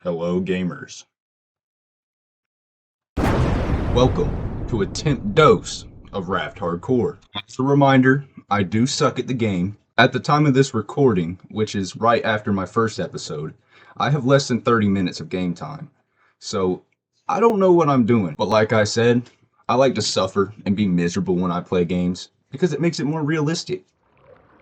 Hello, gamers. Welcome to a 10th dose of Raft Hardcore. As a reminder, I do suck at the game. At the time of this recording, which is right after my first episode, I have less than 30 minutes of game time. So, I don't know what I'm doing. But like I said, I like to suffer and be miserable when I play games because it makes it more realistic.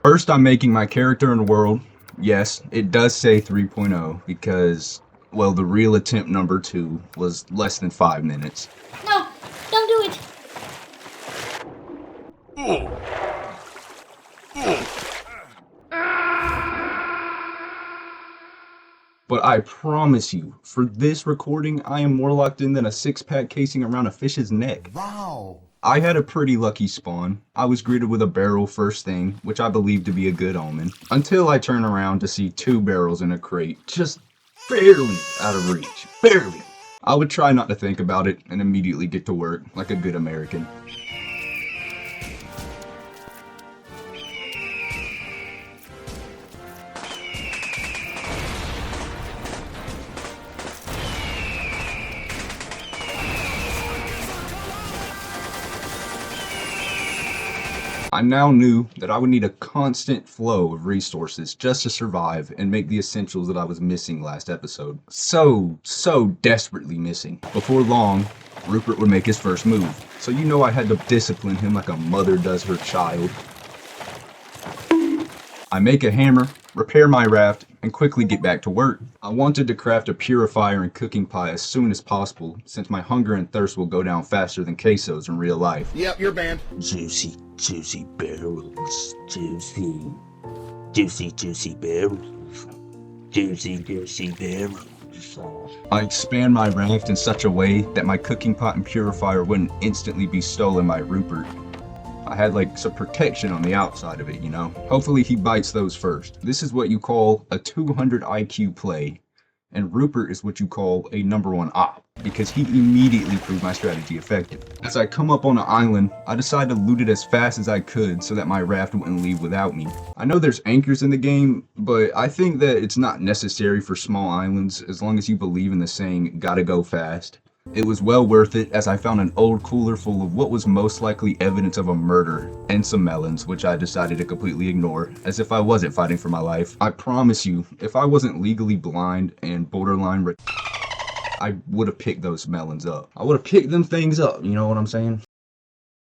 First, I'm making my character in the world. Yes, it does say 3.0 because, well, the real attempt number 2 was less than 5 minutes. No, don't do it. But I promise you, for this recording, I am more locked in than a six-pack casing around a fish's neck. Wow. I had a pretty lucky spawn. I was greeted with a barrel first thing, which I believed to be a good omen, until I turn around to see 2 barrels in a crate, just barely out of reach. Barely. I would try not to think about it and immediately get to work like a good American. I now knew that I would need a constant flow of resources just to survive and make the essentials that I was missing last episode. So desperately missing. Before long, Rupert would make his first move. So you know I had to discipline him like a mother does her child. I make a hammer, repair my raft, and quickly get back to work. I wanted to craft a purifier and cooking pot as soon as possible, since my hunger and thirst will go down faster than quesos in real life. Yep, you're banned. Juicy barrels. Juicy barrels. Juicy barrels. I expand my raft in such a way that my cooking pot and purifier wouldn't instantly be stolen by Rupert. I had like some protection on the outside of it, you know? Hopefully he bites those first. This is what you call a 200 IQ play, and Rupert is what you call a #1 op, because he immediately proved my strategy effective. As I come up on an island, I decide to loot it as fast as I could so that my raft wouldn't leave without me. I know there's anchors in the game, but I think that it's not necessary for small islands as long as you believe in the saying, gotta go fast. It was well worth it, as I found an old cooler full of what was most likely evidence of a murder, and some melons, which I decided to completely ignore, as if I wasn't fighting for my life. I promise you, if I wasn't legally blind and borderline I would have picked those melons up. I would have picked them things up, you know what I'm saying?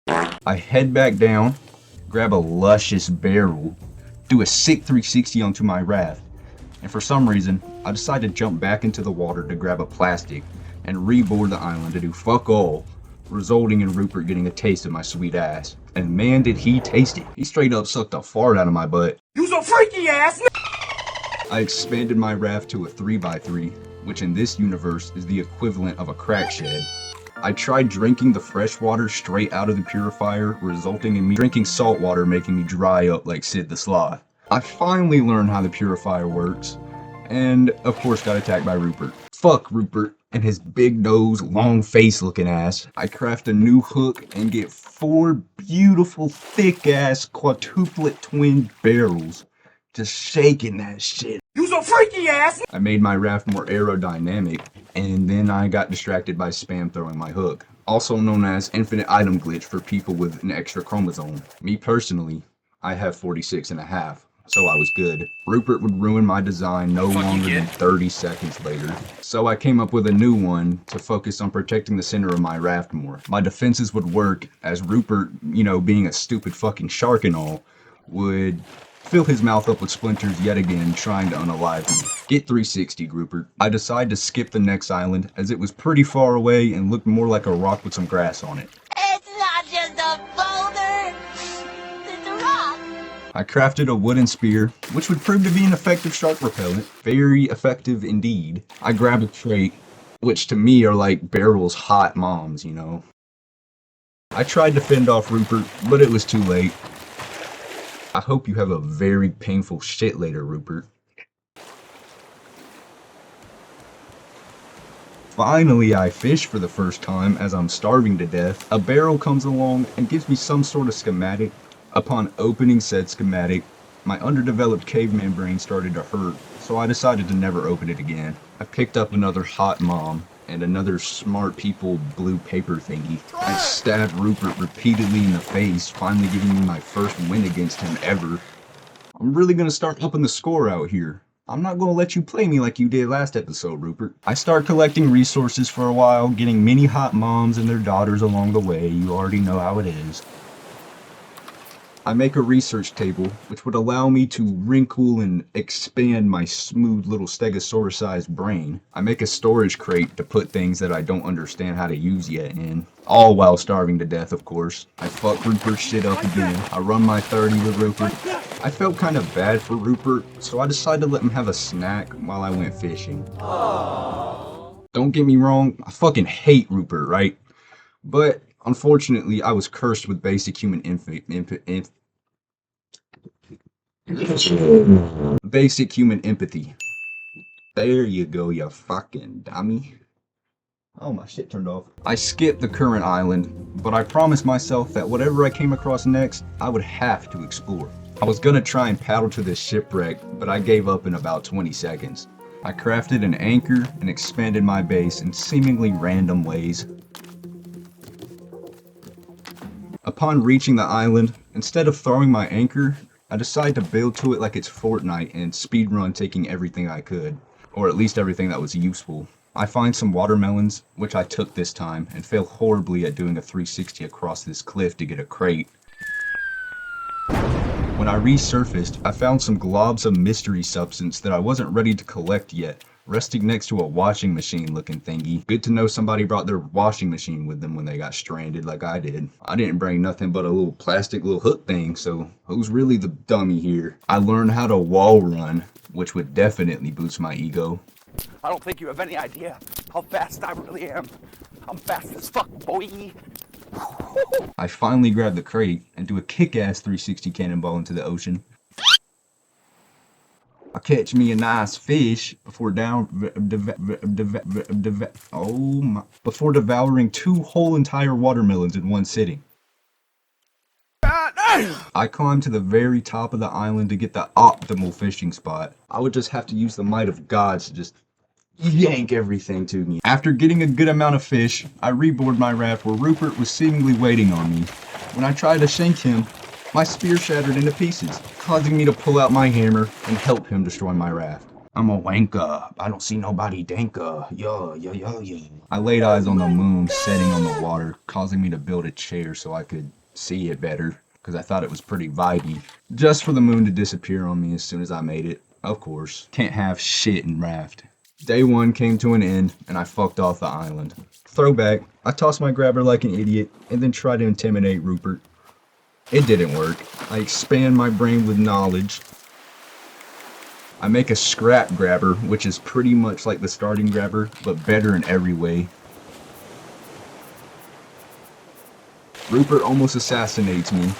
I head back down, grab a luscious barrel, do a sick 360 onto my raft, and for some reason, I decide to jump back into the water to grab a plastic and reboard the island to do fuck all, resulting in Rupert getting a taste of my sweet ass. And man, did he taste it. He straight up sucked a fart out of my butt. You so freaky ass. I expanded my raft to a 3x3, which in this universe is the equivalent of a crack shed. I tried drinking the fresh water straight out of the purifier, resulting in me drinking salt water, making me dry up like Sid the Sloth. I finally learned how the purifier works, and of course got attacked by Rupert. Fuck Rupert and his big nose, long face looking ass. I craft a new hook and get 4 beautiful thick ass quadruplet twin barrels. Just shaking that shit. You so freaky ass. I made my raft more aerodynamic, and then I got distracted by spam throwing my hook, also known as infinite item glitch for people with an extra chromosome. Me personally, I have 46 and a half. So I was good. Rupert would ruin my design no longer than 30 seconds later. So I came up with a new one to focus on protecting the center of my raft more. My defenses would work as Rupert, you know, being a stupid fucking shark and all, would fill his mouth up with splinters yet again, trying to unalive me. Get 360, Rupert. I decided to skip the next island as it was pretty far away and looked more like a rock with some grass on it. It's not just a boulder. It's a rock. I crafted a wooden spear, which would prove to be an effective shark repellent. Very effective indeed. I grabbed a crate, which to me are like Barrel's hot moms, you know. I tried to fend off Rupert, but it was too late. I hope you have a very painful shit later, Rupert. Finally, I fish for the first time as I'm starving to death. A barrel comes along and gives me some sort of schematic. Upon opening said schematic, my underdeveloped caveman brain started to hurt, so I decided to never open it again. I picked up another hot mom and another smart people blue paper thingy. I stabbed Rupert repeatedly in the face, finally giving me my first win against him ever. I'm really gonna start upping the score out here. I'm not gonna let you play me like you did last episode, Rupert. I start collecting resources for a while, getting many hot moms and their daughters along the way. You already know how it is. I make a research table, which would allow me to wrinkle and expand my smooth little stegosaurus-sized brain. I make a storage crate to put things that I don't understand how to use yet in. All while starving to death, of course. I fuck Rupert's shit up again. I run my 30 with Rupert. I felt kind of bad for Rupert, so I decided to let him have a snack while I went fishing. Don't get me wrong, I fucking hate Rupert, right? But unfortunately, I was cursed with basic human basic human empathy. There you go, you fucking dummy. Oh, my shit turned off. I skipped the current island, but I promised myself that whatever I came across next, I would have to explore. I was gonna try and paddle to this shipwreck, but I gave up in about 20 seconds. I crafted an anchor and expanded my base in seemingly random ways. Upon reaching the island, instead of throwing my anchor, I decided to build to it like it's Fortnite and speedrun taking everything I could, or at least everything that was useful. I find some watermelons, which I took this time, and fail horribly at doing a 360 across this cliff to get a crate. When I resurfaced, I found some globs of mystery substance that I wasn't ready to collect yet, resting next to a washing machine looking thingy. Good to know somebody brought their washing machine with them when they got stranded like I did. I didn't bring nothing but a little plastic little hook thing, so who's really the dummy here? I learned how to wall run, which would definitely boost my ego. I don't think you have any idea how fast I really am. I'm fast as fuck, boy. I finally grab the crate and do a kick-ass 360 cannonball into the ocean. I catch me a nice fish before before devouring 2 whole entire watermelons in one sitting. I climbed to the very top of the island to get the optimal fishing spot. I would just have to use the might of God to just yank everything to me. After getting a good amount of fish, I reboard my raft where Rupert was seemingly waiting on me. When I tried to shank him, my spear shattered into pieces, causing me to pull out my hammer and help him destroy my raft. I'm a wanker. I don't see nobody danker. Yeah. I laid eyes on the moon setting on the water, causing me to build a chair so I could see it better, because I thought it was pretty vibey. Just for the moon to disappear on me as soon as I made it. Of course. Can't have shit in Raft. Day 1 came to an end, and I fucked off the island. Throwback, I tossed my grabber like an idiot, and then tried to intimidate Rupert. It didn't work. I expand my brain with knowledge. I make a scrap grabber, which is pretty much like the starting grabber, but better in every way. Rupert almost assassinates me.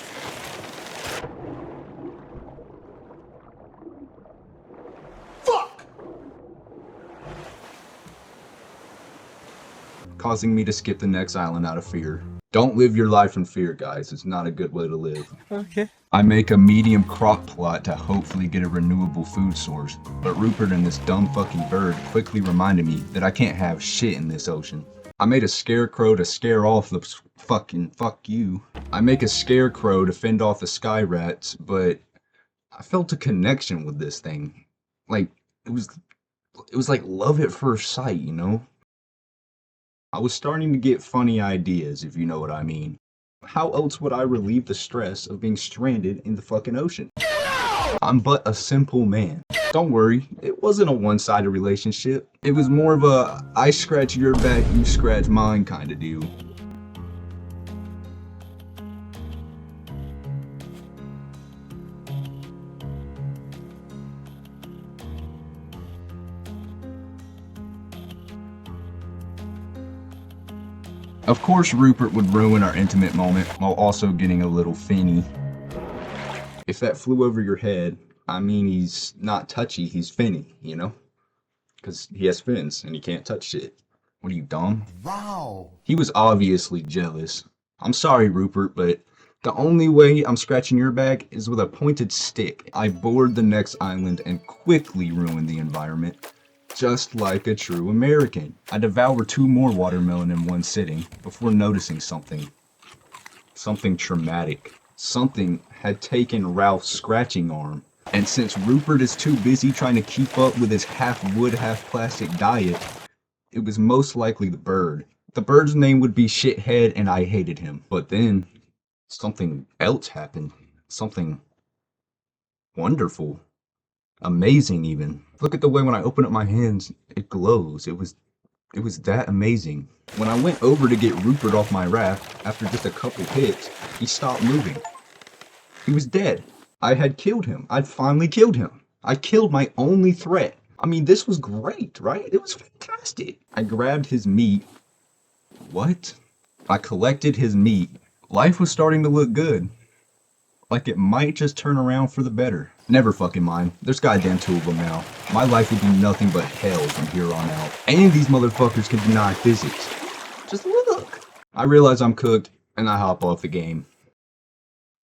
Causing me to skip the next island out of fear. Don't live your life in fear, guys. It's not a good way to live. Okay. I make a medium crop plot to hopefully get a renewable food source, but Rupert and this dumb fucking bird quickly reminded me that I can't have shit in this ocean. I made a scarecrow to scare off the fucking fuck you. I make a scarecrow to fend off the sky rats, but I felt a connection with this thing. Like, it was like love at first sight, you know? I was starting to get funny ideas, if you know what I mean. How else would I relieve the stress of being stranded in the fucking ocean? I'm but a simple man. Don't worry, it wasn't a one-sided relationship. It was more of a I scratch your back, you scratch mine kind of deal. Of course, Rupert would ruin our intimate moment while also getting a little finny. If that flew over your head, I mean he's not touchy, he's finny, you know? Because he has fins and he can't touch shit. What are you, dumb? Wow. He was obviously jealous. I'm sorry, Rupert, but The only way I'm scratching your back is with a pointed stick. I bored the next island and quickly ruined the environment, just like a true American. I devoured 2 more watermelon in one sitting before noticing something. Something traumatic. Something had taken Ralph's scratching arm. And since Rupert is too busy trying to keep up with his half wood, half plastic diet, it was most likely the bird. The bird's name would be Shithead, and I hated him. But then, something else happened. Something wonderful. Amazing, even. Look at the way when I open up my hands, it glows. It was that amazing. When I went over to get Rupert off my raft, after just a couple hits, he stopped moving. He was dead. I had killed him. I'd finally killed him. I killed my only threat. I mean, this was great, right? It was fantastic. I grabbed his meat. What? I collected his meat. Life was starting to look good. Like it might just turn around for the better. Never fucking mind. There's goddamn 2 of them now. My life would be nothing but hell from here on out. And these motherfuckers can deny physics. Just look. I realize I'm cooked, and I hop off the game.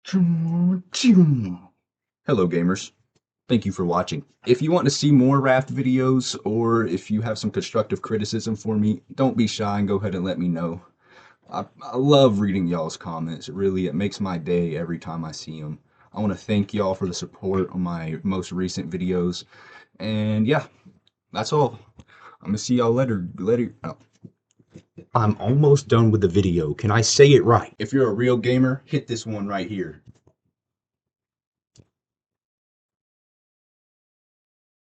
Hello, gamers. Thank you for watching. If you want to see more Raft videos, or if you have some constructive criticism for me, don't be shy and go ahead and let me know. I love reading y'all's comments. It makes my day every time I see them. I want to thank y'all for the support on my most recent videos. And yeah, that's all. I'm gonna see y'all later. Oh. I'm almost done with the video. Can I say it right? If you're a real gamer, hit this one right here.